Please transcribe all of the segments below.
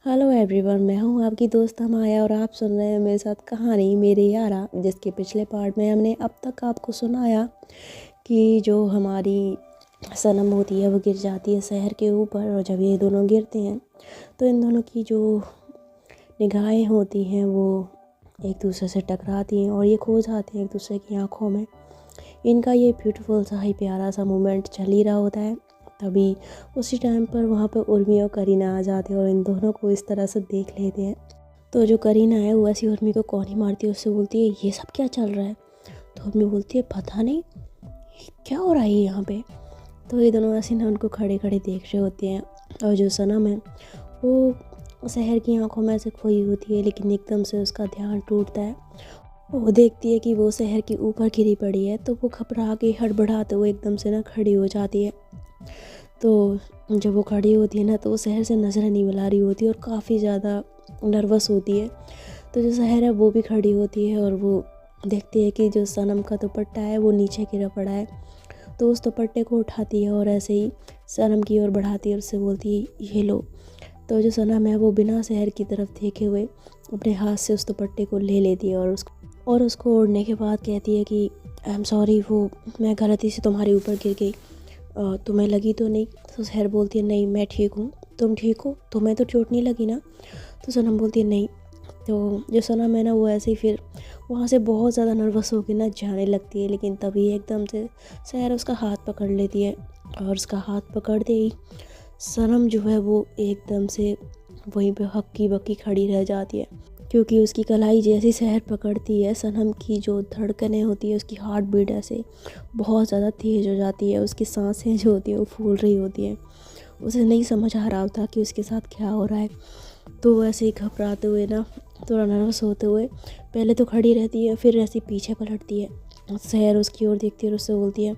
Hello everyone, मैं हूँ आपकी दोस्त माया और आप सुन रहे हैं मेरे साथ कहानी मेरे यारा, जिसके पिछले पार्ट में हमने अब तक आपको सुनाया कि जो हमारी सनम होती है वो गिर जाती है शहर के ऊपर। और जब ये दोनों गिरते हैं तो इन दोनों की जो निगाहें होती हैं वो एक दूसरे से टकराती हैं और ये खो जाते हैं एक दूसरे की आँखों में। इनका ये ब्यूटीफुल सा ही प्यारा सा मोमेंट चल ही रहा होता है। तभी उसी टाइम पर वहाँ पर उर्मी और करीना आ जाते हैं और इन दोनों को इस तरह से देख लेते हैं। तो जो करीना है वो ऐसी उर्मी को कौन ही मारती है, उससे बोलती है ये सब क्या चल रहा है। तो उर्मी बोलती है पता नहीं क्या हो रहा है यहाँ पे। तो ये दोनों ऐसे ना उनको खड़े खड़े देख रहे होते हैं। और जो सनम है वो शहर की आंखों में से खोई होती है, लेकिन एकदम से उसका ध्यान टूटता है। वो देखती है कि वो शहर के ऊपर गिरी पड़ी है, तो वो घबरा के हड़बड़ाते हुए एकदम से ना खड़ी हो जाती है। तो जब वो खड़ी होती है ना तो वो शहर से नज़रें नहीं मिला रही होती है और काफ़ी ज़्यादा नर्वस होती है। तो जो शहर है वो भी खड़ी होती है और वो देखती है कि जो सनम का दुपट्टा है वो नीचे गिरा पड़ा है। तो उस दुपट्टे को उठाती है और ऐसे ही सनम की ओर बढ़ाती है और उससे बोलती है ये लो। तो जो सनम है वो बिना शहर की तरफ देखे हुए अपने हाथ से उस दुपट्टे को ले लेती है और उसको ओढ़ने के बाद कहती है कि आई एम सॉरी, वो मैं गलती से तुम्हारे ऊपर गिर गई, तुम्हें लगी तो नहीं। तो शहर बोलती है नहीं मैं ठीक हूँ, तुम ठीक हो, तुम्हें तो चोट नहीं लगी ना। तो सनम बोलती है नहीं। तो जो सनम है ना वो ऐसे ही फिर वहाँ से बहुत ज़्यादा नर्वस होकर ना जाने लगती है, लेकिन तभी एकदम से शहर उसका हाथ पकड़ लेती है और उसका हाथ पकड़ते ही सनम जो है वो एकदम से वहीं पे हक्की बक्की खड़ी रह जाती है, क्योंकि उसकी कलाई जैसी शहर पकड़ती है सनम की जो धड़कनें होती है उसकी हार्ट बीट ऐसे बहुत ज़्यादा तेज़ हो जाती है। उसकी सांसें जो होती है वो फूल रही होती हैं। उसे नहीं समझ आ रहा था कि उसके साथ क्या हो रहा है। तो वो ऐसे ही घबराते हुए ना थोड़ा नर्वस होते हुए पहले तो खड़ी रहती है, फिर ऐसे पीछे पलटती है। शहर उसकी ओर देखती है और उससे बोलती है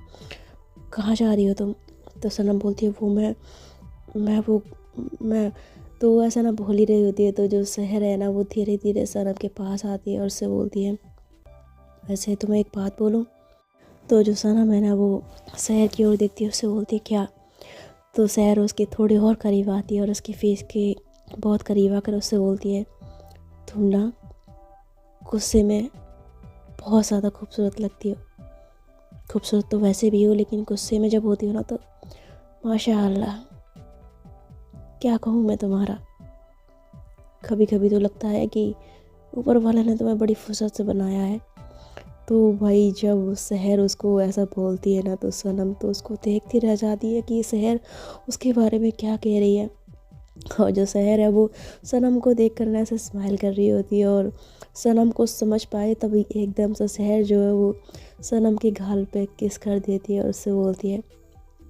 कहाँ जा रही हो तुम। तो सनम बोलती है मैं तो वो ऐसा ना भूल ही रही होती है। तो जो शहर है ना वो धीरे धीरे सनम के पास आती है और उससे बोलती है वैसे तुम्हें एक बात बोलूं। तो जो सनम है ना वो शहर की ओर देखती है, उससे बोलती है क्या। तो शहर उसके थोड़ी और करीब आती है और उसके फेस के बहुत करीब आकर उससे बोलती है तुम ना गुस्से में बहुत ज़्यादा खूबसूरत लगती हो। खूबसूरत तो वैसे भी हो, लेकिन गुस्से में जब होती हो ना तो माशाअल्लाह, क्या कहूँ मैं तुम्हारा। कभी कभी तो लगता है कि ऊपर वाले ने तुम्हें बड़ी फुर्सत से बनाया है। तो भाई जब शहर उसको ऐसा बोलती है ना तो सनम तो उसको देखती रह जाती है कि शहर उसके बारे में क्या कह रही है। और जो शहर है वो सनम को देख कर ऐसे स्माइल कर रही होती है और सनम को समझ पाए तभी एकदम से शहर जो है वो सनम के गाल पे किस कर देती है और उससे बोलती है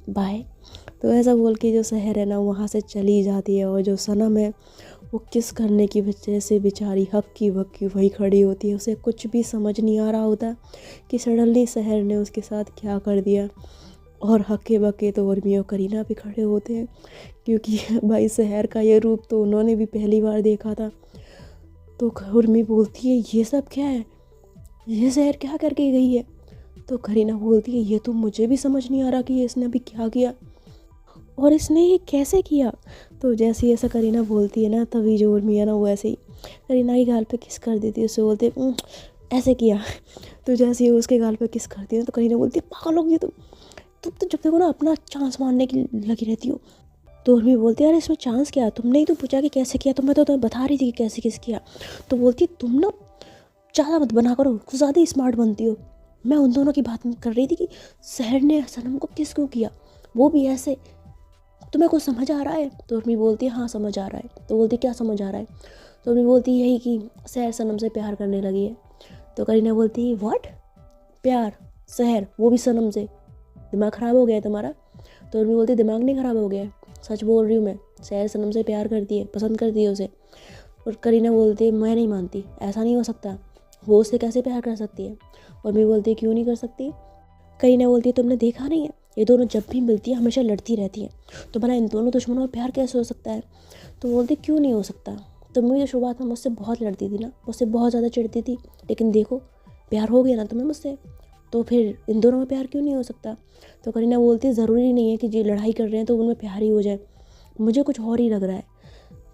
बाय। तो ऐसा बोल के जो शहर है ना वहाँ से चली जाती है और जो सनम है वो किस करने की वजह से बेचारी हक्की बक्की वही खड़ी होती है। उसे कुछ भी समझ नहीं आ रहा होता कि सडनली शहर ने उसके साथ क्या कर दिया। और हक्के बक्के तो उर्मी और करीना भी खड़े होते हैं, क्योंकि भाई शहर का ये रूप तो उन्होंने भी पहली बार देखा था। तो उर्मी बोलती है ये सब क्या है, ये शहर क्या करके गई है। तो करीना बोलती है ये तो मुझे भी समझ नहीं आ रहा कि इसने अभी क्या किया और इसने ये कैसे किया। तो जैसे ही ऐसा करीना बोलती है ना तभी जो उर्मी है ना वो ऐसे ही करीना के गाल पे किस कर देती है। उससे बोलते ऐसे किया। तो जैसे ही उसके गाल पे किस करती है तो करीना बोलती है पागल हो गई तुम तो जब देखो ना अपना चांस मारने की लगी रहती हो। तो उर्मी बोलती है अरे इसमें चांस क्या, तुमने ही तो पूछा कि कैसे किया, तो मैं तो तुम्हें बता रही थी कि कैसे किस किया। तो बोलती है तुम ना ज़्यादा मत बना करो, कुछ ज़्यादा ही स्मार्ट बनती हो। मैं उन दोनों की बात कर रही थी कि शहर ने सनम को किस क्यों किया, वो भी ऐसे, तुम्हें कुछ समझ आ रहा है। तो उर्मी बोलती है हाँ समझ आ रहा है। तो बोलती क्या समझ आ रहा है। तो उर्मी बोलती है यही कि शहर सनम से प्यार करने लगी है। तो करीना बोलती है व्हाट, प्यार, शहर, वो भी सनम से, दिमाग ख़राब हो गया है तुम्हारा। तो उर्मी बोलती है दिमाग नहीं ख़राब हो गया है, सच बोल रही हूँ मैं, शहर सनम से प्यार करती है, पसंद करती है उसे। और करीना बोलती है मैं नहीं मानती, ऐसा नहीं हो सकता, वो उससे कैसे प्यार कर सकती है। उर्मी बोलती है क्यों नहीं कर सकती। करीना बोलती है तुमने देखा नहीं है, ये दोनों जब भी मिलती है हमेशा लड़ती रहती है, तो भला इन दोनों दुश्मनों में प्यार कैसे हो सकता है। तो बोलती क्यों नहीं हो सकता, तुम भी तो शुरुआत में मुझसे बहुत लड़ती थी ना, मुझसे बहुत ज़्यादा चिढ़ती थी, लेकिन देखो प्यार हो गया ना तुम्हें मुझसे, तो फिर इन दोनों में प्यार क्यों नहीं हो सकता। तो करीना बोलती है ज़रूरी नहीं है कि जो लड़ाई कर रहे हैं तो उनमें प्यार ही हो जाए, मुझे कुछ और ही लग रहा है।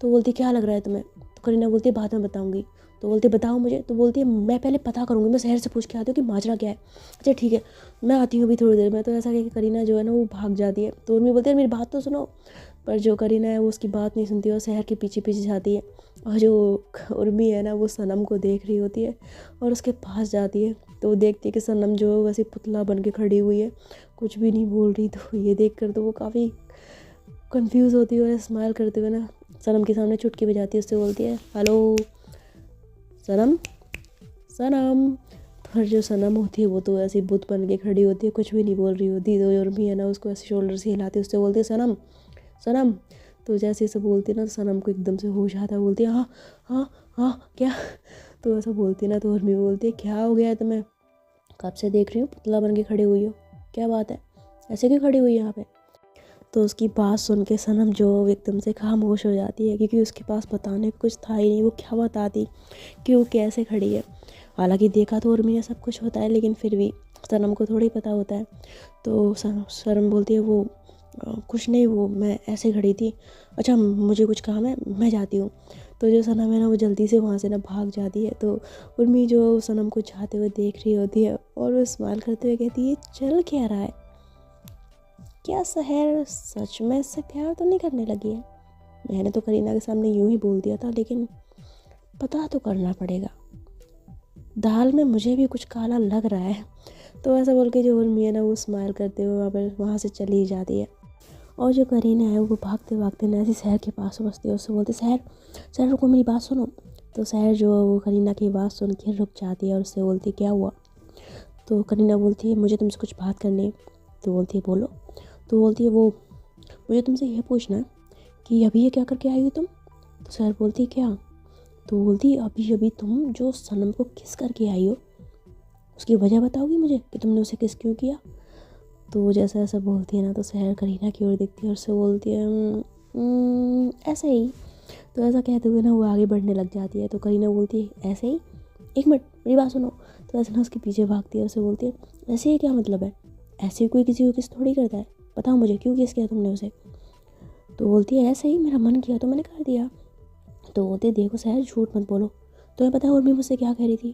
तो बोलती क्या लग रहा है तुम्हें? तो करीना बोलती है बाद में बताऊँगी। तो बोलती बताओ मुझे। तो बोलती है मैं पहले पता करूँगी, मैं शहर से पूछ के आती हूँ कि माजरा क्या है। अच्छा ठीक है, मैं आती हूँ अभी थोड़ी देर में। तो ऐसा कह के करीना जो है ना वो भाग जाती है। तो उर्मी बोलती है मेरी बात तो सुनो। पर जो करीना है वो उसकी बात नहीं सुनती और शहर के पीछे पीछे जाती है। और जो उर्मी है ना वो सनम को देख रही होती है और उसके पास जाती है। तो वो देखती है कि सनम जो है वैसे पुतला बन के खड़ी हुई है, कुछ भी नहीं बोल रही। तो ये देख कर तो वो काफ़ी कंफ्यूज होती है और स्माइल करते हुए ना सनम के सामने चुटकी बजाती है, उससे बोलती है हेलो सनम, सनम। पर जो सनम होती है वो तो ऐसी बुत बन के खड़ी होती है, कुछ भी नहीं बोल रही होती। तो उर्मी है ना उसको ऐसे शोल्डर से हिलाती है, उससे बोलती है सनम, सनम। तो जैसे ऐसे बोलती है ना तो सनम को एकदम से होश आता है, बोलती है हाँ हाँ हाँ क्या। तो ऐसा बोलती है ना तो उर्मी बोलती है क्या हो गया है तुम्हें? कब से देख रही हूँ पुतला बन के खड़ी हुई हो, क्या बात है, ऐसे क्यों खड़ी हुई है यहाँ पे? तो उसकी बात सुन के सनम जो एकदम से खामोश हो जाती है, क्योंकि उसके पास बताने को कुछ था ही नहीं। वो क्या बताती कि वो कैसे खड़ी है। हालांकि देखा तो उर्मी ने सब कुछ होता है, लेकिन फिर भी सनम को थोड़ी पता होता है। तो सनम बोलती है वो कुछ नहीं, वो मैं ऐसे खड़ी थी। अच्छा मुझे कुछ काम है, मैं जाती हूँ। तो जो सनम है ना वो जल्दी से वहाँ से ना भाग जाती है। तो उर्मी जो सनम को जाते हुए देख रही होती है और वो स्माइल करते हुए कहती है चल क्या रहा है, क्या शहर सच में इससे प्यार तो नहीं करने लगी है? मैंने तो करीना के सामने यूं ही बोल दिया था, लेकिन पता तो करना पड़ेगा, दाल में मुझे भी कुछ काला लग रहा है। तो ऐसा बोल के जो उर्मी है ना वो स्माइल करते हुए वहाँ से चली जाती है। और जो करीना है वो भागते भागते ना ऐसे शहर के पास पहुँचती है, उससे बोलते शहर, शहर रुको मेरी बात सुनो। तो शहर जो है वो करीना की बात सुन के रुक जाती है और उससे बोलती क्या हुआ? तो करीना बोलती है मुझे तुमसे कुछ बात करनी है। तो बोलती है बोलो। तो बोलती है वो मुझे तुमसे ये पूछना है कि अभी ये क्या करके आई हो तुम? तो शहर बोलती है क्या? तो बोलती है अभी अभी तुम जो सनम को किस करके आई हो, उसकी वजह बताओगी मुझे कि तुमने उसे किस क्यों किया? तो वो जैसा ऐसा बोलती है ना तो शहर करीना की ओर देखती है और उससे बोलती है ऐसे ही। तो ऐसा कहते हुए ना वो आगे बढ़ने लग जाती है। तो करीना बोलती है ऐसे ही, एक मिनट मेरी बात सुनो। तो ऐसे ना उसके पीछे भागती है, उसे बोलती है ऐसे ही क्या मतलब है, ऐसे ही कोई किसी को किस थोड़ी करता है, बताओ मुझे क्यों किस किया तुमने उसे? तो बोलती है ऐसे ही मेरा मन किया तो मैंने कर दिया। तो बोलते देखो शहर झूठ मत बोलो, तुम्हें पता है उर्मी मुझसे क्या कह रही थी?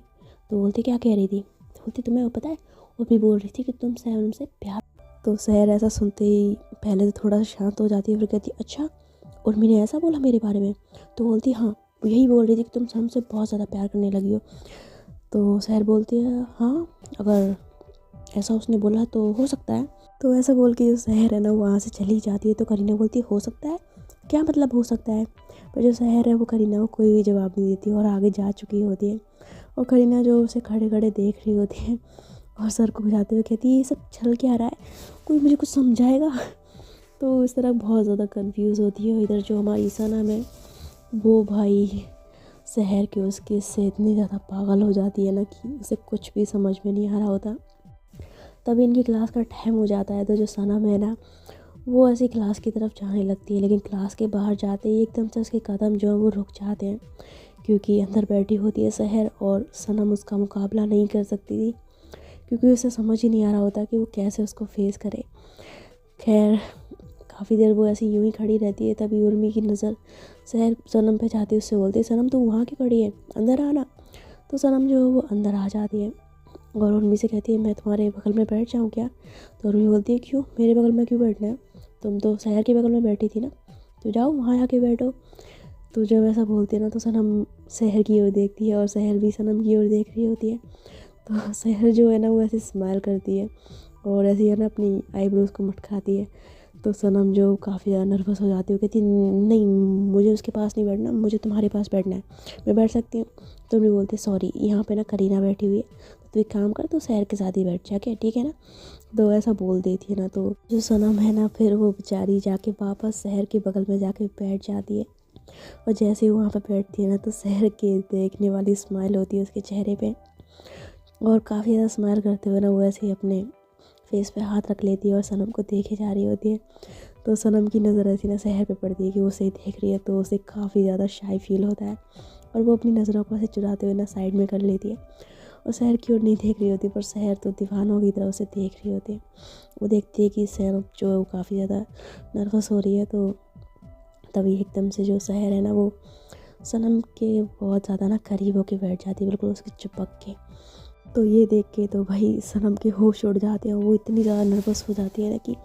तो बोलती क्या कह रही थी? तो बोलती तुम्हें वो पता है उर्मी बोल रही थी कि तुम सैम से प्यार। तो शहर ऐसा सुनते ही पहले तो थोड़ा सा शांत हो जाती है, फिर कहती अच्छा उर्मी ने ऐसा बोला मेरे बारे में? तो बोलती हाँ वो यही बोल रही थी कि तुम सैम से बहुत ज़्यादा प्यार करने लगी हो। तो शहर बोलती है हाँ अगर ऐसा उसने बोला तो हो सकता है। तो ऐसा बोल के जो शहर है ना वहाँ से चली जाती है। तो करीना बोलती है हो सकता है, क्या मतलब हो सकता है? पर जो शहर है वो करीना को कोई भी जवाब नहीं देती और आगे जा चुकी होती है। और करीना जो उसे खड़े खड़े देख रही होती है और सर को घुमाते हुए कहती है ये सब चल क्या रहा है, कोई मुझे कुछ समझाएगा? तो इस तरह बहुत ज़्यादा कंफ्यूज होती है। इधर जो हमारी सनम है वो भाई शहर के उसके से इतनी ज़्यादा पागल हो जाती है ना कि उसे कुछ भी समझ में नहीं आ रहा होता। तभी इनकी क्लास का टाइम हो जाता है। तो जो सनम है ना वो ऐसी क्लास की तरफ जाने लगती है, लेकिन क्लास के बाहर जाते ही एकदम से उसके कदम जो है वो रुक जाते हैं, क्योंकि अंदर बैठी होती है शहर और सनम उसका मुकाबला नहीं कर सकती थी, क्योंकि उसे समझ ही नहीं आ रहा होता कि वो कैसे उसको फेस करे। खैर काफ़ी देर वो ऐसी यूं ही खड़ी रहती है। तभी उर्मी की नज़र शहर सनम पे जाती है, उससे बोलती है सनम तू वहाँ की खड़ी है, अंदर आना। तो सनम जो है वो अंदर आ जाती है और उर्मी से कहती है मैं तुम्हारे बगल में बैठ जाऊँ क्या? तो उर्मी बोलती है क्यों, मेरे बगल में क्यों बैठना है, तुम तो शहर के बगल में बैठी थी ना, तो जाओ वहाँ आके बैठो। तो जब ऐसा बोलती है ना तो सनम शहर की ओर देखती है और शहर भी सनम की ओर देख रही होती है। तो शहर जो है ना वो ऐसे स्माइल करती है और ऐसे है ना अपनी आईब्रोज को मटकाती है। तो सनम जो काफ़ी ज़्यादा नर्वस हो जाती है, वो कहती नहीं मुझे उसके पास नहीं बैठना, मुझे तुम्हारे पास बैठना है, मैं बैठ सकती हूँ? तो उर्मी बोलते सॉरी यहाँ पे ना करीना बैठी हुई है, तो एक काम कर तो शहर के साथ ही बैठ जा क्या, ठीक है ना? तो ऐसा बोल देती है ना तो जो सनम है ना फिर वो बेचारी जाके वापस शहर के बगल में जाके बैठ जाती है। और जैसे ही वहाँ पर बैठती है ना तो शहर के देखने वाली स्माइल होती है उसके चेहरे पे, और काफ़ी ज़्यादा स्माइल करते हुए ना वो ऐसे ही अपने फेस पे हाथ रख लेती है और सनम को देखे जा रही होती है। तो सनम की नज़र ऐसी ना शहर पे पड़ती है कि वो उसे देख रही है, तो उसे काफ़ी ज़्यादा शाई फील होता है और वो अपनी नज़रों को ऐसे चुराते हुए ना साइड में कर लेती है और शहर की ओर नहीं देख रही होती, पर शहर तो दीवानों की तरह उसे देख रही होती है। वो देखती है कि शहर जो है वो काफ़ी ज़्यादा नर्वस हो रही है। तो तभी एकदम से जो सहर है ना वो सनम के बहुत ज़्यादा ना करीब होके बैठ जाती है, बिल्कुल उसके चिपक के। तो ये देख के तो भाई सनम के होश उड़ जाते हैं, वो इतनी ज़्यादा नर्वस हो जाती है ना कि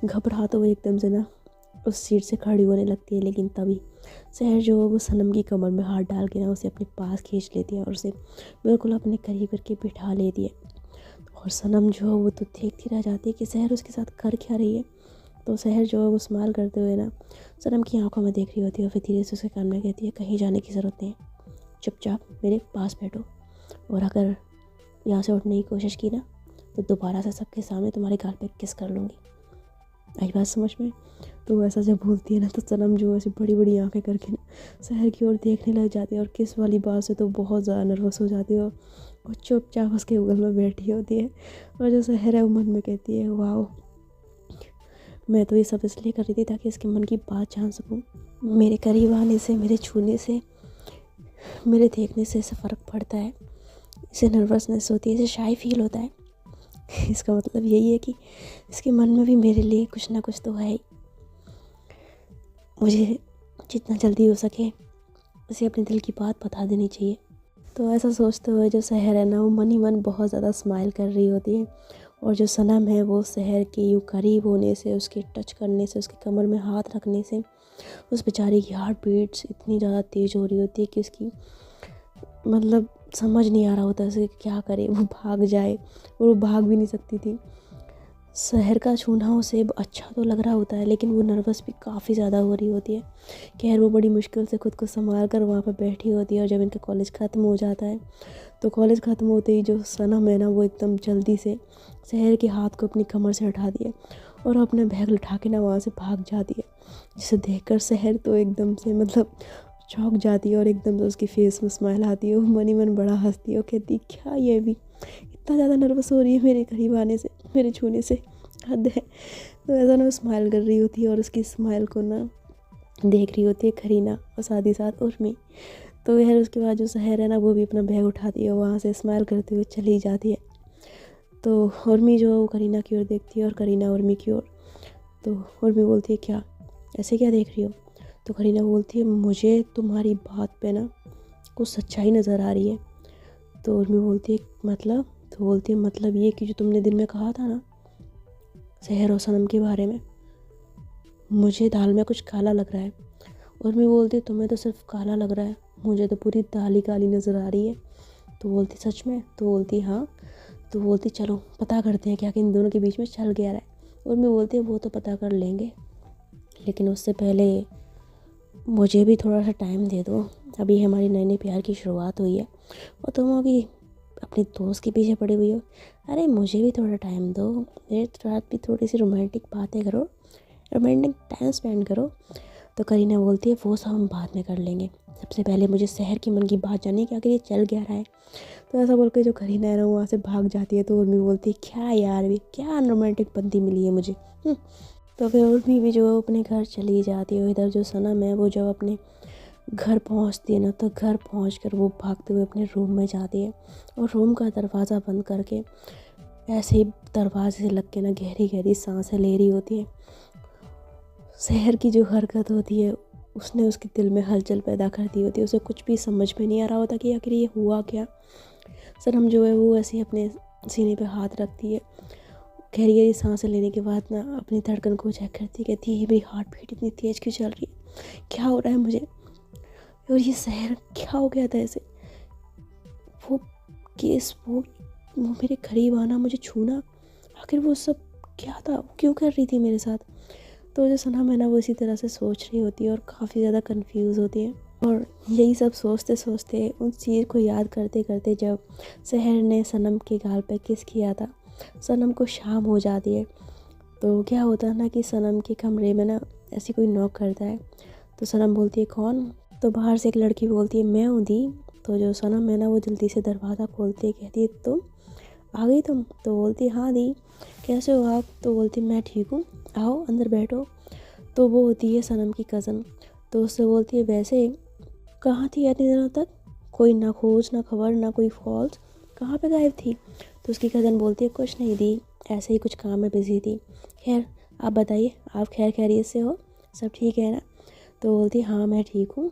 घबरा तो वो एकदम से ना उस सीट से खड़ी होने लगती है। लेकिन तभी सहर जो है वो सनम की कमर में हाथ डाल के ना उसे अपने पास खींच लेती है और उसे बिल्कुल अपने करीब करके बिठा लेती है। और सनम जो है वो तो देखती रह जाती है कि सहर उसके साथ कर क्या रही है। तो सहर जो है वो स्माइल करते हुए ना सनम की आंखों में देख रही होती है और फिर धीरे से उसके कान में कहती है, कहीं जाने की ज़रूरत नहीं है, चुपचाप मेरे पास बैठो, और अगर यहाँ से उठने की कोशिश की ना तो दोबारा से सबके सामने तुम्हारे गाल पे किस कर लूँगी। आई बात समझ में? तो ऐसा जब बोलती है ना तो सनम जो ऐसी बड़ी बड़ी आंखें करके ना सहर की ओर देखने लग जाती है और किस वाली बात से तो बहुत ज़्यादा नर्वस हो जाती है और चुपचाप उसके बगल में बैठी होती है। और जो सहर है वो मन में कहती है, वाह, मैं तो ये सब इसलिए कर रही थी ताकि इसके मन की बात जान सकूं। मेरे करीब आने से, मेरे छूने से, मेरे देखने से इसे फ़र्क पड़ता है, इसे नर्वसनेस होती है, इसे शाय फील होता है। इसका मतलब यही है कि इसके मन में भी मेरे लिए कुछ ना कुछ तो है ही। मुझे जितना जल्दी हो सके उसे अपने दिल की बात बता देनी चाहिए। तो ऐसा सोचते हुए जो सहर है ना वो मन ही मन बहुत ज़्यादा स्माइल कर रही होती है। और जो सनम है वो सहर के यूँ करीब होने से, उसके टच करने से, उसके कमर में हाथ रखने से उस बेचारी की हार्ट बीट्स इतनी ज़्यादा तेज़ हो रही होती है कि उसकी मतलब समझ नहीं आ रहा होता उसे क्या करे, वो भाग जाए, और वो भाग भी नहीं सकती थी। शहर का छूना उसे अच्छा तो लग रहा होता है लेकिन वो नर्वस भी काफ़ी ज़्यादा हो रही होती है। खैर वो बड़ी मुश्किल से खुद को संभाल कर वहाँ पर बैठी होती है। और जब इनका कॉलेज ख़त्म हो जाता है तो कॉलेज ख़त्म होते ही जो सनम है ना वो एकदम जल्दी से शहर के हाथ को अपनी कमर से हटा दिए और अपने बैग उठा के ना वहाँ से भाग जाती है। जिसे देखकर शहर तो एकदम से मतलब चौंक जाती है और एकदम से उसकी फेस में स्माइल आती है। वो मन ही मन बड़ा हंसती है और कहती है, क्या ये भी इतना ज़्यादा नर्वस हो रही है मेरे करीब आने से, मेरे छूने से, हद है। तो ऐसा ना वो स्माइल कर रही होती है और उसकी स्माइल को ना देख रही होती है करीना और साथ ही साथ उर्मी। तो यार उसके बाद जो सहर है ना वो भी अपना बैग उठाती है और वहाँ से स्माइल करते हुए चली जाती है। तो उर्मी जो है वो करीना की ओर देखती है और करीना उर्मी की ओर। तो उर्मी बोलती है, क्या ऐसे क्या देख रही हो? तो करीना बोलती है, मुझे तुम्हारी बात पे ना कुछ सच्चाई नज़र आ रही है। तो उर्मी बोलती है, मतलब? तो बोलती है, मतलब ये कि जो तुमने दिन में कहा था ना सहर और सनम के बारे में, मुझे दाल में कुछ काला लग रहा है। उर्मी बोलती है, तुम्हें तो सिर्फ काला लग रहा है, मुझे तो पूरी दाल ही काली नज़र आ रही है। तो बोलती, सच में? तो बोलती, हाँ। तो बोलती, चलो पता करते हैं क्या कि इन दोनों के बीच में चल गया रहा है। उर्मी बोलती है, वो तो पता कर लेंगे, लेकिन उससे पहले मुझे भी थोड़ा सा टाइम दे दो। अभी हमारी नए नए प्यार की शुरुआत हुई है और तुम अभी अपने दोस्त के पीछे पड़ी हुई हो। अरे मुझे भी थोड़ा टाइम दो, मेरे साथ भी थोड़ी सी रोमांटिक बातें करो, रोमांटिक टाइम स्पेंड करो। तो करीना बोलती है, वो सब हम बाद में कर लेंगे, सबसे पहले मुझे शहर की मन की बात जाननी है कि आखिर ये चल क्या रहा है। तो ऐसा बोल के जो करीना है ना वहाँ से भाग जाती है। तो उर्मी बोलती है, क्या यार, भी क्या अनरोमांटिक बंदी मिली है मुझे। तो फिर उर्मी भी जो अपने घर चली जाती है। इधर जो सनम है वो जब अपने घर पहुंचती है ना तो घर पहुंचकर वो भागते हुए अपने रूम में जाती है और रूम का दरवाज़ा बंद करके ऐसे ही दरवाजे से लग के ना गहरी गहरी सांसें ले रही होती है। शहर की जो हरकत होती है उसने उसके दिल में हलचल पैदा कर दी होती है। उसे कुछ भी समझ में नहीं आ रहा होता कि आखिर ये हुआ क्या। सनम जो है वो ऐसे ही अपने सीने पे हाथ रखती है, गहरी गहरी सांसें लेने के बाद ना अपनी धड़कन को चेक करती, कहती है, मेरी हार्ट बीट इतनी तेज़ क्यों चल रही है, क्या हो रहा है मुझे, और ये शहर क्या हो गया था ऐसे, वो केस, वो मेरे करीब आना, मुझे छूना, आखिर वो सब क्या था, वो क्यों कर रही थी मेरे साथ। तो जो सनम है ना वो इसी तरह से सोच रही होती है और काफ़ी ज़्यादा कंफ्यूज होती है। और यही सब सोचते सोचते उस चीज़ को याद करते करते जब शहर ने सनम के गाल पे किस किया था, सनम को शाम हो जाती है। तो क्या होता है ना कि सनम के कमरे में ना ऐसी कोई नॉक करता है। तो सनम बोलती है, कौन? तो बाहर से एक लड़की बोलती है, मैं हूँ दी। तो जो सनम है ना वो जल्दी से दरवाज़ा खोलती है, कहती है, तुम आ गई तुम? तो बोलती है, हाँ दी, कैसे हो आप? तो बोलती है, मैं ठीक हूँ, आओ अंदर बैठो। तो वो होती है सनम की कज़न। तो उससे बोलती है, वैसे कहाँ थी इतने दिनों तक, कोई ना खोज ना खबर ना कोई कॉल्स, कहाँ पे गायब थी? तो उसकी कज़न बोलती है, कुछ नहीं दी, ऐसे ही कुछ काम में बिजी थी। खैर आप बताइए, आप खैर खैरियत से हो, सब ठीक है ना? तो बोलती है हाँ मैं ठीक हूँ।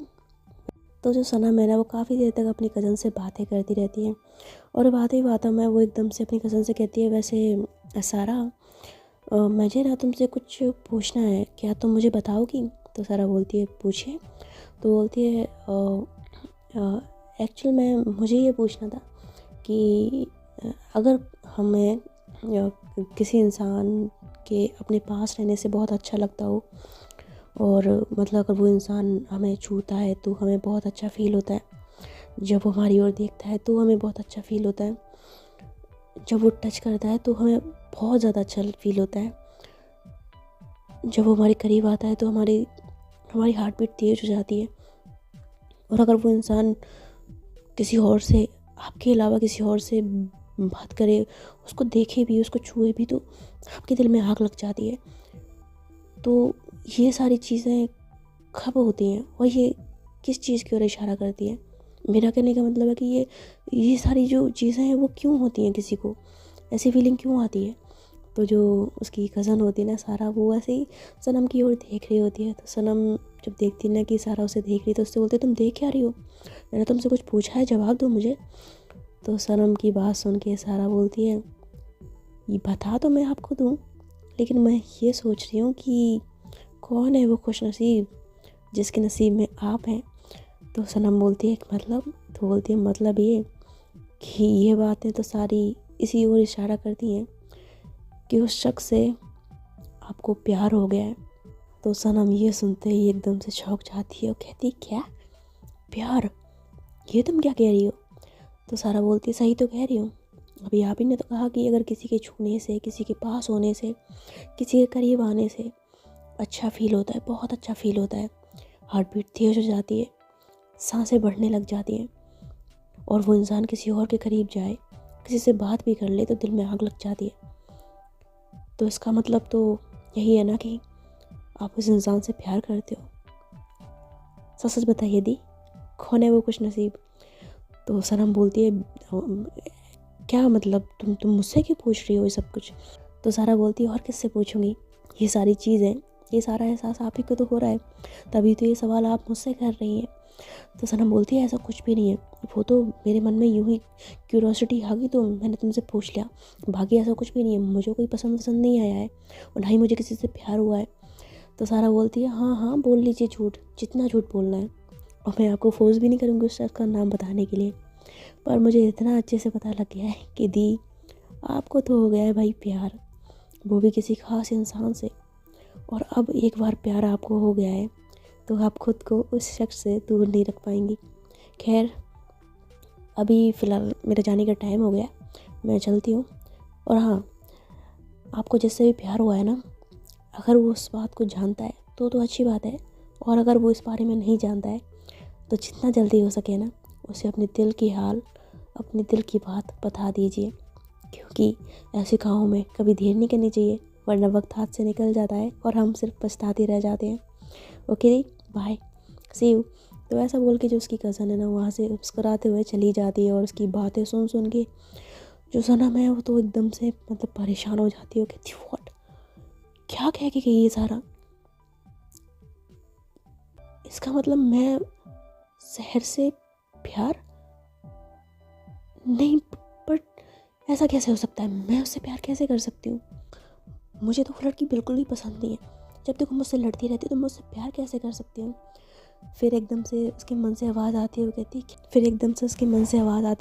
तो जो सनम है ना वो काफ़ी देर तक अपनी कज़न से बातें करती रहती है, और बातें ही बातों में वो एकदम से अपनी कज़न से कहती है, वैसे सारा मुझे ना तुमसे कुछ पूछना है, क्या तुम मुझे बताओगी? तो सारा बोलती है पूछिए। तो बोलती है एक्चुअल में मुझे ये पूछना था कि अगर हमें किसी इंसान के अपने पास रहने से बहुत अच्छा लगता हो, और मतलब अगर वो इंसान हमें छूता है तो हमें बहुत अच्छा फ़ील होता है, जब वो हमारी ओर देखता है तो हमें बहुत अच्छा फ़ील होता है, जब वो टच करता है तो हमें बहुत ज़्यादा अच्छा फ़ील होता है, जब वो हमारे करीब आता है तो हमारी हार्ट बीट तेज़ हो जाती है, और अगर वो इंसान किसी और से, आपके अलावा किसी और से बात करे, उसको देखे भी, उसको छुए भी, तो आपके दिल में आग लग जाती है। तो ये सारी चीज़ें कब होती हैं और ये किस चीज़ की ओर इशारा करती है? मेरा कहने का मतलब है कि ये सारी जो चीज़ें हैं वो क्यों होती हैं, किसी को ऐसी फीलिंग क्यों आती है? तो जो उसकी कज़न होती है ना सारा, वो ऐसे ही सनम की ओर देख रही होती है। तो सनम जब देखती है ना कि सारा उसे देख रही, तो उससे बोलती है तुम देख क्या रही हो? मैंने तुमसे कुछ पूछा है, जवाब दो मुझे। तो सनम की बात सुन के सारा बोलती है ये बता तो मैं आपको दूँ, लेकिन मैं ये सोच रही हूँ कि कौन है वो खुशनसीब जिसके नसीब में आप हैं। तो सनम बोलती है मतलब? तो बोलती है मतलब ये कि ये बातें तो सारी इसी ओर इशारा करती हैं कि उस शख्स से आपको प्यार हो गया है। तो सनम ये सुनते ही एकदम से चौंक जाती है और कहती क्या प्यार? ये तुम क्या कह रही हो? तो सारा बोलती है सही तो कह रही हूँ, अभी आप ही ने तो कहा कि अगर किसी के छूने से, किसी के पास होने से, किसी के करीब आने से अच्छा फ़ील होता है, बहुत अच्छा फ़ील होता है, हार्ट बीट तेज हो जाती है, सांसें बढ़ने लग जाती हैं, और वो इंसान किसी और के करीब जाए, किसी से बात भी कर ले तो दिल में आग लग जाती है। तो इसका मतलब तो यही है ना कि आप उस इंसान से प्यार करते हो। सच सच बताइए दी, कौन है वो खुश नसीब? तो सनम बोलती है क्या मतलब, तुम मुझसे क्यों पूछ रही हो ये सब कुछ? तो सारा बोलती है और किससे पूछूंगी, ये सारी चीज़ें, ये सारा एहसास आप ही को तो हो रहा है, तभी तो ये सवाल आप मुझसे कर रही हैं। तो सनम बोलती है ऐसा कुछ भी नहीं है, वो तो मेरे मन में यूं ही क्यूरोसिटी आ गई तो मैंने तुमसे पूछ लिया, बाकी ऐसा कुछ भी नहीं है, मुझे कोई पसंद नहीं आया है, और ना ही मुझे किसी से प्यार हुआ है। तो सारा बोलती है हाँ हाँ बोल लीजिए झूठ, जितना झूठ बोलना है, और मैं आपको फोर्स भी नहीं करूँगी उस शख्स का नाम बताने के लिए। पर मुझे इतना अच्छे से पता लग गया है कि दी आपको तो हो गया है भाई प्यार, वो भी किसी खास इंसान से, और अब एक बार प्यार आपको हो गया है तो आप खुद को उस शख्स से दूर नहीं रख पाएंगी। खैर अभी फ़िलहाल मेरे जाने का टाइम हो गया, मैं चलती हूँ। और हाँ, आपको जिससे भी प्यार हुआ है ना, अगर वो उस बात को जानता है तो अच्छी बात है, और अगर वो इस बारे में नहीं जानता है तो जितना जल्दी हो सके ना उसे अपने दिल की हाल, अपने दिल की बात बता दीजिए, क्योंकि ऐसे कामों में कभी देर नहीं करनी चाहिए, वरना वक्त हाथ से निकल जाता है और हम सिर्फ पछताते रह जाते हैं। ओके दी, बाय, सी यू। तो ऐसा बोल के जो उसकी कज़न है ना वहाँ से मुस्कुराते हुए चली जाती है, और उसकी बातें सुन सुन के जो सनम है वो तो एकदम से मतलब परेशान हो जाती है। वो कहती व्हाट, क्या कह के गई ये सारा? इसका मतलब मैं शहर से प्यार नहीं, बट ऐसा कैसे हो सकता है? मैं उससे प्यार कैसे कर सकती हूँ? मुझे तो वो लड़की बिल्कुल भी पसंद नहीं है, जब तक वो मुझसे लड़ती रहती है तो मैं उससे प्यार कैसे कर सकती हूँ? फिर एकदम से उसके मन से आवाज़ आती है, वो कहती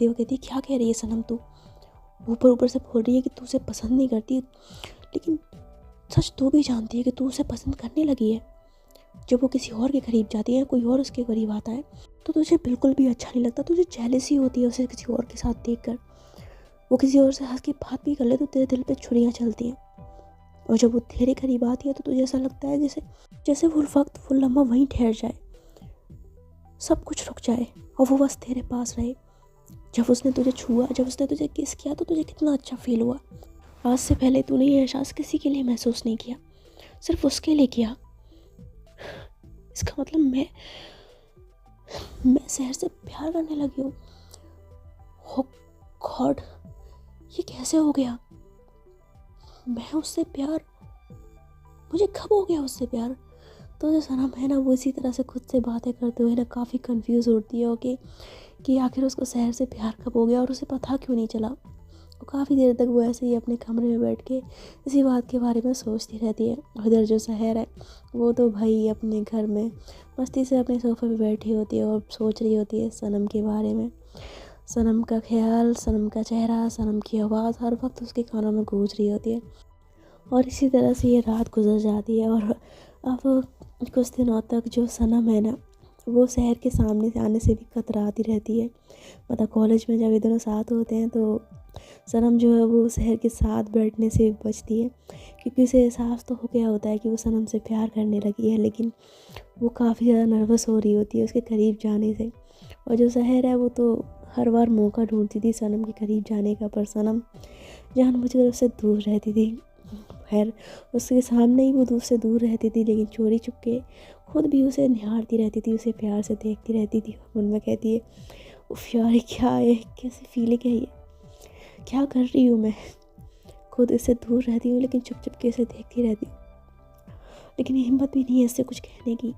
वो कहती क्या कह रही है सनम तू? ऊपर ऊपर से बोल रही है कि तू उसे पसंद नहीं करती, लेकिन सच तू भी जानती है कि तू उसे पसंद करने लगी है। जब वो किसी और के करीब जाती है, कोई और उसके करीब आता है, तो तुझे बिल्कुल भी अच्छा नहीं लगता, तुझे जेलसी होती है उसे किसी और के साथ देखकर। वो किसी और से हंस के बात भी कर ले तो तेरे दिल पे छुरियाँ चलती हैं, और जब वो तेरे करीब आती है तो तुझे ऐसा लगता है जैसे जैसे वो वक्त, वो लम्हा वहीं ठहर जाए, सब कुछ रुक जाए और वो बस तेरे पास रहे। जब उसने तुझे छुआ, जब उसने तुझे किस किया तो तुझे कितना अच्छा फील हुआ। आज से पहले तूने ये एहसास किसी के लिए महसूस नहीं किया, सिर्फ उसके लिए किया। इसका मतलब मैं शहर से प्यार करने लगी हूँ। ओ गॉड, ये कैसे हो गया? मैं उससे प्यार, मुझे कब हो गया उससे प्यार? तो तो जो सनम है ना वो इसी तरह से खुद से बातें करते हुए ना काफ़ी कंफ्यूज होती है कि आखिर उसको शहर से प्यार कब हो गया और उसे पता क्यों नहीं चला। तो काफ़ी देर तक वो ऐसे ही अपने कमरे में बैठ के इसी बात के बारे में सोचती रहती है। उधर जो शहर है वो तो भाई अपने घर में मस्ती से अपने सोफे पे बैठी होती है और सोच रही होती है सनम के बारे में। सनम का ख्याल, सनम का चेहरा, सनम की आवाज़ हर वक्त उसके कानों में गूंज रही होती है। और इसी तरह से ये रात गुजर जाती है और अब कुछ दिनों तक जो सनम है ना वो शहर के सामने से आने से भी कतराती रहती है। मतलब कॉलेज में जब ये दोनों साथ होते हैं तो सनम जो है वो शहर के साथ बैठने से बचती है, क्योंकि उसे एहसास तो हो गया होता है कि वो सनम से प्यार करने लगी है, लेकिन वो काफ़ी ज़्यादा नर्वस हो रही होती है उसके करीब जाने से। और जो शहर है वो तो हर बार मौका ढूंढती थी सनम के करीब जाने का, पर सनम जानबूझकर उससे दूर रहती थी। खैर उसके सामने ही वो उससे दूर रहती थी, लेकिन चोरी चुपके खुद भी उसे निहारती रहती थी, उसे प्यार से देखती रहती थी और मन में कहती है उफ यार ये क्या है, कैसी फीलिंग है ये, क्या कर रही हूँ मैं। खुद इससे दूर रहती हूँ लेकिन चुप चुप के इसे देखती रहती हूँ, लेकिन हिम्मत भी नहीं है इससे कुछ कहने की।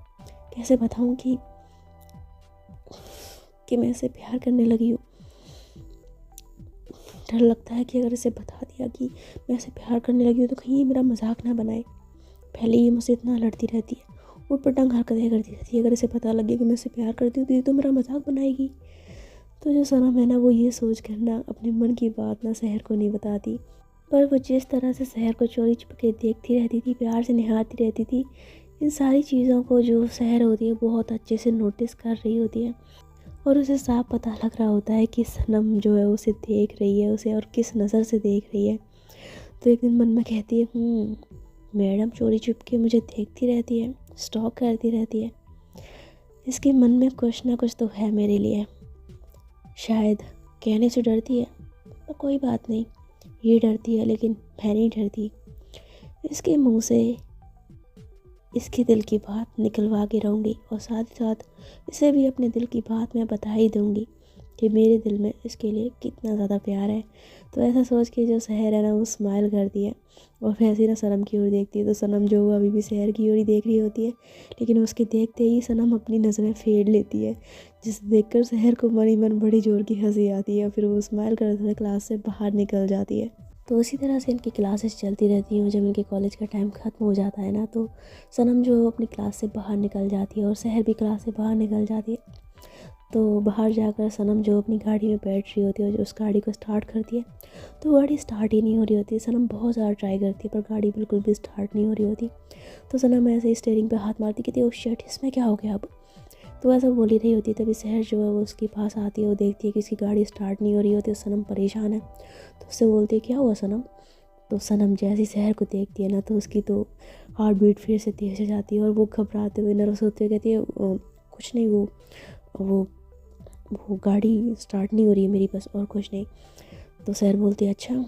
कैसे बताऊँ कि मैं इसे प्यार करने लगी हूँ। डर लगता है कि अगर इसे बता दिया कि मैं इसे प्यार करने लगी हूँ तो कहीं ये मेरा मजाक ना बनाए। पहले ये मुझसे इतना लड़ती रहती है, उटपटांग हरकतें करती रहती है, अगर इसे पता लगे कि मैं इसे प्यार करती हूँ तो ये तो मेरा मजाक बनाएगी। तो जो सनम है ना वो ये सोच कर ना अपने मन की बात ना शहर को नहीं बताती, पर वो जिस तरह से शहर को चोरी छुपके देखती रहती थी, प्यार से निहारती रहती थी, इन सारी चीज़ों को जो शहर होती है बहुत अच्छे से नोटिस कर रही होती है। और उसे साफ पता लग रहा होता है कि सनम जो है उसे देख रही है, उसे और किस नज़र से देख रही है। तो एक दिन मन में कहती है मैडम चोरी छुप के मुझे देखती रहती है, स्टॉक करती रहती है, इसके मन में कुछ ना कुछ तो है मेरे लिए। शायद कहने से डरती है, पर कोई बात नहीं, ये डरती है लेकिन मैं नहीं डरती। इसके मुंह से इसके दिल की बात निकलवा के रहूँगी और साथ ही साथ इसे भी अपने दिल की बात मैं बता ही दूँगी कि मेरे दिल में इसके लिए कितना ज़्यादा प्यार है। तो ऐसा सोच के जो शहर है ना वो स्माइल करती है और फिर ऐसे ना सनम की ओर देखती है। तो सनम जो वो अभी भी शहर की ओर ही देख रही होती है, लेकिन उसके देखते ही सनम अपनी नज़रें फेर लेती है, जिसे देखकर शहर को मन ही मन बड़ी जोर की हंसी आती है। फिर वो स्माइल करते हुए क्लास से बाहर निकल जाती है। तो इसी तरह से इनकी क्लासेस चलती रहती हैं। जब इनके कॉलेज का टाइम ख़त्म हो जाता है ना तो सनम जो अपनी क्लास से बाहर निकल जाती है और शहर भी क्लास से बाहर निकल जाती है। तो बाहर जाकर सनम जो अपनी गाड़ी में बैठ रही होती है और जो उस गाड़ी को स्टार्ट करती है तो गाड़ी स्टार्ट ही नहीं हो रही होती। सनम बहुत ज़्यादा ट्राई करती है पर गाड़ी बिल्कुल भी स्टार्ट नहीं हो रही होती। तो सनम ऐसे ही स्टीयरिंग पे हाथ मारती कहती है ओ शिट, इसमें क्या हो गया अब। तो ऐसा बोल ही रही होती है, तभी शहर जो है वो उसके पास आती है। वो देखती है कि उसकी गाड़ी स्टार्ट नहीं हो रही होती, सनम परेशान है। तो उससे बोलती है क्या हुआ सनम। तो सनम जैसी शहर को देखती है ना तो उसकी तो हार्ट बीट फिर से तेज हो जाती है और वो घबराते हुए नर्वस होते हुए कहती है कुछ नहीं, वो वो गाड़ी स्टार्ट नहीं हो रही है मेरी, बस और कुछ नहीं। तो शहर बोलती है अच्छा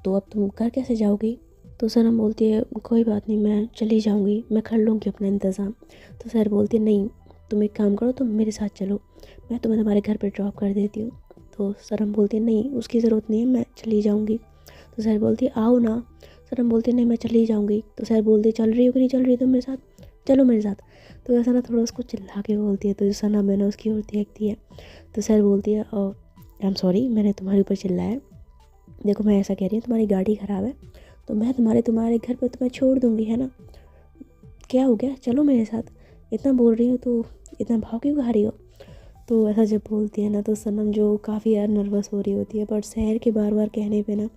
तो अब तुम घर कैसे जाओगी। तो सनम बोलती है कोई बात नहीं, मैं चली जाऊंगी, मैं कर लूँगी अपना इंतज़ाम। तो शहर बोलती है नहीं, तुम एक काम करो, तुम मेरे साथ चलो, मैं तुम्हें तुम्हारे घर पर ड्रॉप कर देती हूँ। तो सनम बोलती है नहीं उसकी ज़रूरत नहीं है, मैं चली जाऊँगी। तो सर बोलती है आओ ना। सनम बोलती है नहीं मैं चली जाऊँगी। तो सर बोलती है चल रही हो कि नहीं चल रही तुम मेरे साथ, चलो मेरे साथ। तो ऐसा ना थोड़ा उसको चिल्ला के बोलती है। तो जो सनम है ना उसकी ओर देखती है। तो सर बोलती है आई एम सॉरी, मैंने तुम्हारे ऊपर चिल्लाया। देखो मैं ऐसा कह रही हूँ तुम्हारी गाड़ी ख़राब है तो मैं तुम्हारे घर पर तुम्हें छोड़ दूँगी, है ना, क्या हो गया, चलो मेरे साथ। इतना बोल रही हो तो इतना भाव क्यों खा रही हो। तो ऐसा जब बोलती है ना तो सनम जो काफ़ी यार नर्वस हो रही होती है, पर शहर के बार बार कहने पे ना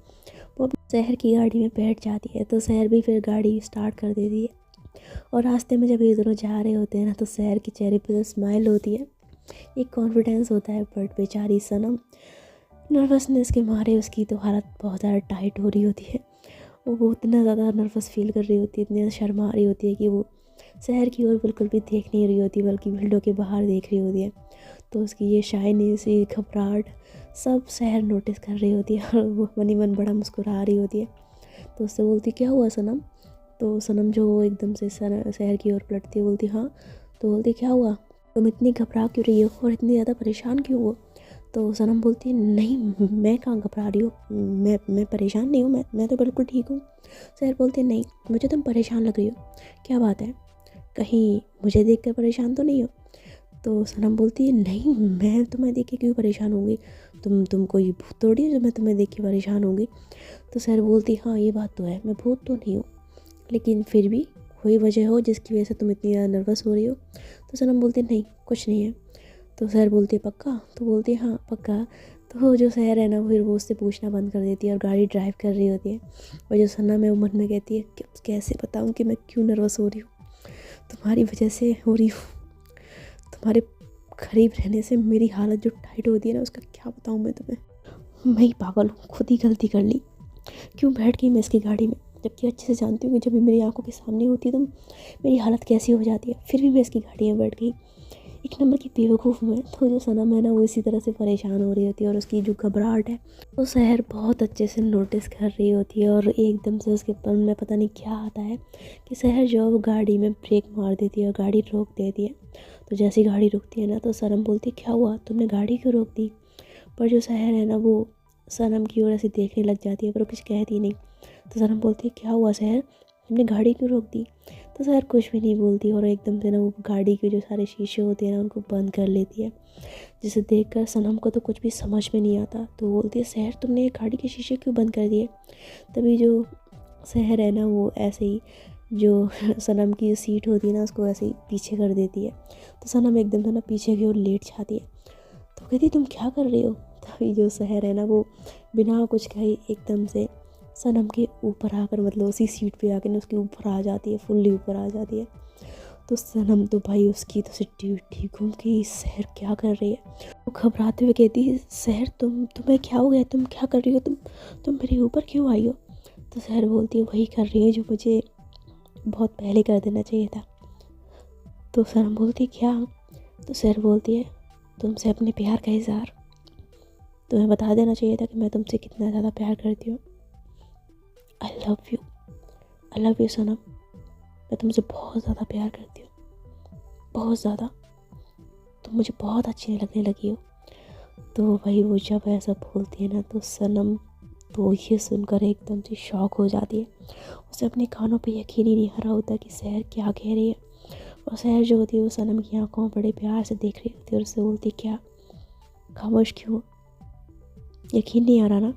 वो शहर की गाड़ी में बैठ जाती है। तो शहर भी फिर गाड़ी स्टार्ट कर देती है और रास्ते में जब ये दोनों जा रहे होते हैं ना तो शहर के चेहरे पे तो स्माइल होती है, एक कॉन्फिडेंस होता है। बट बेचारी सनम नर्वसनेस के मारे उसकी तो हालत बहुत ज़्यादा टाइट हो रही होती है। वो इतना ज़्यादा नर्वस फील कर रही होती है, इतनी शर्मा रही होती है कि वो शहर की ओर बिल्कुल भी देख नहीं रही होती बल्कि विंडो के बाहर देख रही होती है। तो उसकी ये शाइनेस, ये घबराहट सब शहर नोटिस कर रही होती है और वो मन ही मन बड़ा मुस्कुरा रही होती है। तो उससे बोलती क्या हुआ सनम। तो सनम जो एकदम से शहर की ओर पलटती है, बोलती हाँ। तो बोलती क्या हुआ, तुम इतनी घबरा क्यों रही हो और इतनी ज़्यादा परेशान क्यों हो। तो सनम बोलती है नहीं मैं कहाँ घबरा रही हूँ, मैं परेशान नहीं हूँ, मैं तो बिल्कुल ठीक हूँ। शहर बोलती है नहीं मुझे तुम परेशान लग रही हो, क्या बात है। कहीं मुझे देखकर परेशान तो नहीं हो? तो सनम बोलती है नहीं, मैं तुम्हें देख के क्यों परेशान होंगी, तुम कोई भूत थोड़ी है जो मैं तुम्हें देख के परेशान होंगी। तो सहर बोलती हाँ ये बात तो है, मैं भूत तो नहीं हूँ, लेकिन फिर भी कोई वजह हो जिसकी वजह से तुम इतनी ज़्यादा नर्वस हो रही हो। तो सनम बोलती है नहीं कुछ नहीं है। तो सहर बोलती है पक्का? तो बोलती है हाँ पक्का। तो जो सहर है ना फिर वो उससे पूछना बंद कर देती है और गाड़ी ड्राइव कर रही होती है। और जो सनम है वो मन में कहती है कि कैसे बताऊँ कि मैं क्यों नर्वस हो रही हूँ, तुम्हारी वजह से हो रही हूँ, तुम्हारे करीब रहने से मेरी हालत जो टाइट होती है ना उसका क्या बताऊँ मैं तुम्हें, मैं ही पागल हूँ, खुद ही गलती कर ली, क्यों बैठ गई मैं इसकी गाड़ी में, जबकि अच्छे से जानती हूँ कि जब भी मेरी आंखों के सामने होती है तो मेरी हालत कैसी हो जाती है, फिर भी मैं इसकी गाड़ी में बैठ गई, एक नंबर की बेवकूफ़ हूँ मैं। तो जो सनम है ना वो इसी तरह से परेशान हो रही होती है और उसकी जो घबराहट है वो सहर बहुत अच्छे से नोटिस कर रही होती है। और एकदम से उसके मन में पता नहीं क्या आता है कि सहर जो है वो गाड़ी में ब्रेक मार देती है और गाड़ी रोक देती है। तो जैसी गाड़ी रुकती है ना तो सनम बोलती है क्या हुआ, तुमने गाड़ी क्यों रोक दी? पर जो सहर है ना वो सनम की ओर ऐसे देखने लग जाती है पर वो कुछ कहती नहीं। तो सनम बोलती है क्या हुआ सहर, तुमने गाड़ी क्यों रोक दी? तो सहर कुछ भी नहीं बोलती और एकदम से ना वो गाड़ी के जो सारे शीशे होते हैं ना उनको बंद कर लेती है, जिसे देखकर सनम को तो कुछ भी समझ में नहीं आता। तो बोलती है सहर तुमने ये गाड़ी के शीशे क्यों बंद कर दिए? तभी जो सहर है ना वो ऐसे ही जो सनम की सीट होती है ना उसको ऐसे ही पीछे कर देती है। तो सनम एकदम से ना पीछे की ओर लेट जाती है। तो कहती तुम क्या कर रही हो? तभी जो सहर है ना वो बिना कुछ कहे एकदम से सनम के ऊपर आकर मतलब उसी सीट पे आकर ना उसके ऊपर आ जाती है, फुल्ली ऊपर आ जाती है। तो सनम तो भाई उसकी तो सिट्टी उट्टी घूम के सहर क्या कर रही है, वो घबराते हुए कहती है सहर तुम्हें क्या हो गया, तुम क्या कर रही हो, तुम मेरे ऊपर क्यों आई हो? तो सहर बोलती है वही कर रही है जो मुझे बहुत पहले कर देना चाहिए था। तो सनम बोलती है क्या? तो सहर बोलती है तुमसे अपने प्यार का इज़हार, तुम्हें बता देना चाहिए था कि मैं तुमसे कितना ज़्यादा प्यार करती हूँ। आई लव यू सनम, मैं तुमसे बहुत ज़्यादा प्यार करती हूँ, बहुत ज़्यादा, तुम मुझे बहुत अच्छी लगने लगी हो। तो भाई वो जब ऐसा बोलती है ना तो सनम तो ये सुनकर एकदम से शॉक हो जाती है, उसे अपने कानों पे यकीन ही नहीं आ रहा होता कि सहर क्या कह रही है। और सहर जो होती है वो सनम की आंखों में बड़े प्यार से देख रही होती है और उससे बोलती क्या, खामोश क्यों हो? यकीन नहीं आ रहा ना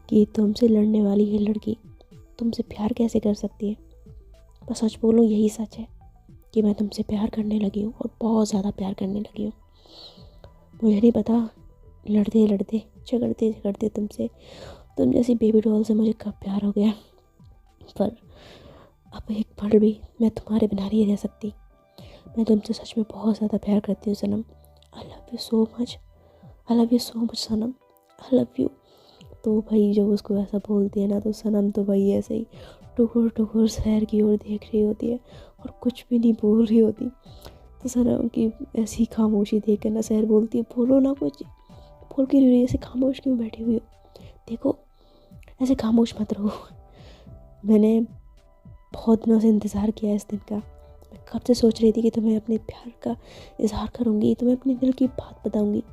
कि तुमसे लड़ने वाली ये लड़की तुमसे प्यार कैसे कर सकती है? बस सच बोलूँ यही सच है कि मैं तुमसे प्यार करने लगी हूँ और बहुत ज़्यादा प्यार करने लगी हूँ। मुझे नहीं पता लड़ते लड़ते झगड़ते झगड़ते तुम जैसी बेबी डॉल से मुझे कब प्यार हो गया, पर अब एक पल भी मैं तुम्हारे बिना नहीं रह सकती। मैं तुमसे सच में बहुत ज़्यादा प्यार करती हूँ सनम। I love you so much, I love you so much सनम, आई लव यू। तो भाई जब उसको ऐसा बोलती है ना तो सनम तो भाई ऐसे ही टुकुर टुकुर सहर की ओर देख रही होती है और कुछ भी नहीं बोल रही होती। तो सनम की ऐसी खामोशी देख कर ना सहर बोलती है बोलो ना कुछ, बोल क्यों नहीं रही, ऐसे खामोश क्यों बैठी हुई हो? देखो ऐसे खामोश मत रहो, मैंने बहुत दिनों से इंतज़ार किया है इस दिन का, मैं कब से सोच रही थी कि तुम्हें अपने प्यार का इजहार करूँगी, तुम्हें अपने दिल की बात बताऊँगी।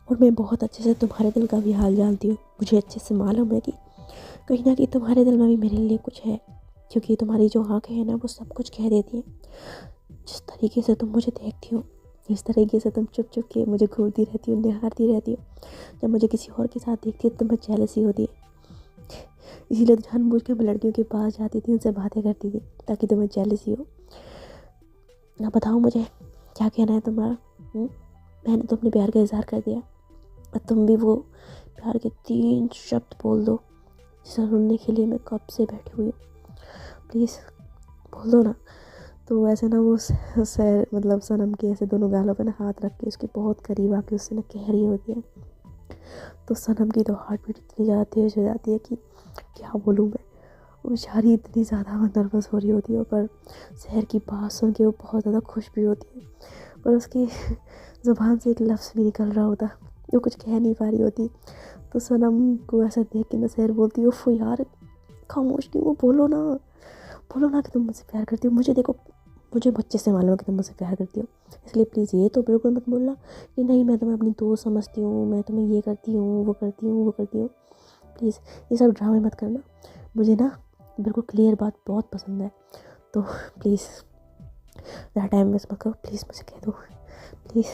और मैं बहुत अच्छे से तुम्हारे दिल का भी हाल जानती हूँ, मुझे अच्छे से मालूम है कि कहीं ना कहीं तुम्हारे दिल में भी मेरे लिए कुछ है, क्योंकि तुम्हारी जो आँखें हैं ना वो सब कुछ कह देती हैं। जिस तरीके से तुम मुझे देखती हो, जिस तरीके से तुम चुप चुप के मुझे घूरती रहती हो, निहारती रहती हो, जब मुझे किसी और के साथ देखती हो तो तुम्हें जेलसी होती है। इसीलिए तो जानबूझ के मैं लड़कियों के पास जाती थी, उनसे बातें करती थी ताकि तुम्हें जेलसी हो। ना बताओ मुझे क्या कहना है तुम्हारा? मैंने तो अपने प्यार का इजहार कर दिया और तुम भी वो प्यार के 3 शब्द बोल दो जिसे सुनने के लिए मैं कब से बैठी हुई हूँ, प्लीज़ बोल दो ना। तो वैसे ना वो सैर मतलब सनम के ऐसे दोनों गालों पे ना हाथ रख के उसके बहुत करीब आके उससे ना कह रही होती है। तो सनम की तो हार्ट बीट इतनी ज़्यादा तेज हो जाती है कि क्या बोलूँ मैं, वो बेचारी इतनी ज़्यादा नर्वस हो रही होती है, पर सहर की बात सुन के वो बहुत ज़्यादा खुश भी होती है, पर उसकी ज़ुबान से एक लफ्ज़ भी निकल रहा होता, वो कुछ कह नहीं पा रही होती। तो सनम को ऐसा देख के ना सहर बोलती है उफ़ यार खामोश क्यों, वो बोलो ना कि तुम मुझसे प्यार करती हो, मुझे देखो, मुझे बच्चे से मालूम है कि तुम मुझसे प्यार करती हो, इसलिए प्लीज़ ये तो बिल्कुल मत बोलना कि नहीं मैं तुम्हें अपनी दोस्त समझती हूँ, मैं तुम्हें ये करती हूँ वो करती हूँ। प्लीज़ ये सब ड्रामे मत करना, मुझे ना बिल्कुल क्लियर बात बहुत पसंद है, तो प्लीज़ ज़्यादा टाइम वेस्ट मत करो, प्लीज़ मुझे कह दो प्लीज़।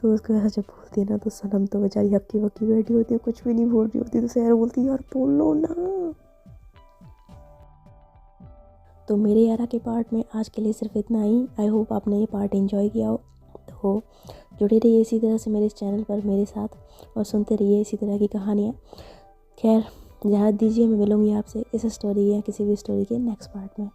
तो उसको ऐसा जब बोलती है ना तो सनम तो बेचारी हक्की बक्की बैठी होती है, कुछ भी नहीं बोल रही होती। तो सहर बोलती है यार बोल लो ना। तो मेरे यारा के पार्ट में आज के लिए सिर्फ इतना ही। आई होप आपने ये पार्ट एंजॉय किया हो। तो जुड़े रहिए इसी तरह से मेरे इस चैनल पर मेरे साथ, और सुनते रहिए इसी तरह की कहानियाँ। खैर इजाज़त दीजिए, मैं मिलूँगी आपसे इस स्टोरी या किसी भी स्टोरी के नेक्स्ट पार्ट में।